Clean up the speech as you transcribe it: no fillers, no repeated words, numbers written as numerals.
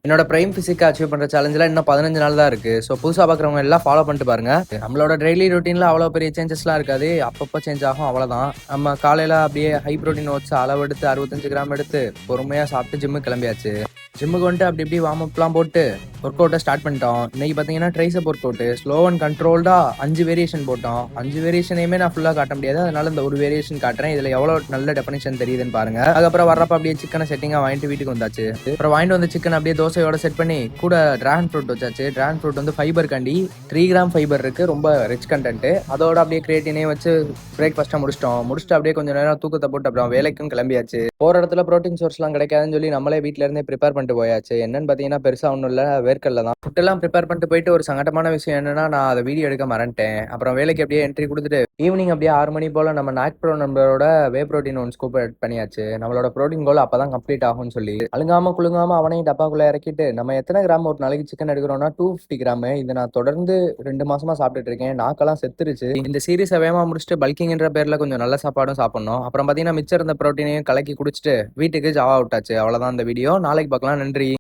என்னோட prime பிசிக்கை achieve பண்ற சேலஞ்சில் இன்னும் 15 நாள் தான் இருக்கு. ஸோ புதுசாக பார்க்குறவங்க எல்லாம் ஃபாலோ பண்ணிட்டு பாருங்க. நம்மளோட டெய்லி ரொட்டீன்ல அவ்வளோ பெரிய சேஞ்சஸ்லாம் இருக்காது, அப்பப்போ சேஞ்ச் ஆகும், அவ்வளோதான். நம்ம காலையில அப்படியே ஹை ப்ரோட்டீன் ஓட்ஸ் அளவு எடுத்து 65 கிராம் எடுத்து பொறுமையாக சாப்பிட்டு ஜிம்முக்கு கிளம்பியாச்சு. ஜிம்முக்கு வந்துட்டு அப்படி இப்படி வார்ம் அப்லாம் போட்டு ஒர்க் அவுட்டை ஸ்டார்ட் பண்ணிட்டோம். இன்னைக்கு பார்த்தீங்கன்னா tricep work out slow and கண்ட்ரோல்டா 5 வேரியேஷன் போட்டோம். 5 வேரியேஷனையுமே நான் ஃபுல்லாக காட்ட முடியாது, அதனால இந்த ஒரு வேரியேஷன் காட்டுறேன். இதில் எவ்வளோ நல்ல டெஃபினிஷன் தெரியுதுன்னு பாருங்க. அதுக்கப்புறம் வர்றப்ப அப்படியே சிக்கனை செட்டிங்காக வாங்கிட்டு வீட்டுக்கு வந்தாச்சு. அப்புறம் வாங்கிட்டு வந்து சிக்கன் அப்படியே தோசையோட செட் பண்ணி கூட டிராகன் ஃப்ரூட் வச்சாச்சு. டிராகன் ஃப்ரூட் வந்து ஃபைபர் கண்டி 3 கிராம் ஃபைபர் இருக்கு, ரொம்ப ரிச் கண்டென்ட். அதோட அப்படியே கிரியேட்டினே வச்சு பிரேக்ஃபாஸ்ட்டை முடிச்சுட்டு அப்படியே கொஞ்சம் நேரம் தூக்கத்தை போட்டு அப்புறம் வேலைக்கும் கிளம்பியாச்சு. போற இடத்துல ப்ரோட்டீன் சோர்ஸ்லாம் கிடைக்காதுன்னு சொல்லி நம்மளே வீட்டில இருந்தே ப்ரிப்பேர் பண்ணிட்டு போயாச்சு. என்னன்னு பார்த்தீங்கன்னா பெருசா ஒன்றும் இல்லை, வேர்க்கல்ல தான். ஃபுட்டெல்லாம் ப்ரிப்பேர் பண்ணிட்டு போயிட்டு ஒரு சங்கடமான விஷயம் என்னன்னா நான் அதை வீடியோ எடுக்க மறந்துட்டேன். அப்புறம் வேலைக்கு அப்படியே என்ட்ரி கொடுத்துட்டு ஈவினிங் அப்படியே 6 மணி போல நம்ம நாக் ப்ரோ நம்பரோட வே ப்ரோட்டீன் ஒன் ஸ்கூப் எட் பண்ணியாச்சு. நம்மளோட ப்ரோட்டீன் கோல் அப்பதான் கம்ப்ளீட் ஆகும்னு சொல்லி அழுங்காம குழுங்காம அவனையும் டப்பாக்குள்ள இறக்கிட்டு நம்ம எத்தனை கிராம் ஒரு நாளைக்கு சிக்கன் எடுக்கிறோம்னா 250 கிராம். இதை நான் தொடர்ந்து 2 மாசமா சாப்பிட்டுட்டு இருக்கேன். நாக்கெல்லாம் செத்துருச்சு. இந்த சீரீஸை வேகமா முடிச்சுட்டு பல்கிங்ன்ற பேர்ல கொஞ்சம் நல்ல சாப்பாடும் சாப்பிடணும். அப்புறம் பார்த்தீங்கன்னா மிச்சம் இருந்த ப்ரோட்டீனையும் கலக்கி குடிச்சிட்டு வீட்டுக்கு ஜாவா விட்டாச்சு. அவ்வளவுதான் இந்த வீடியோ. நாளைக்கு பார்க்கலாம். நன்றி.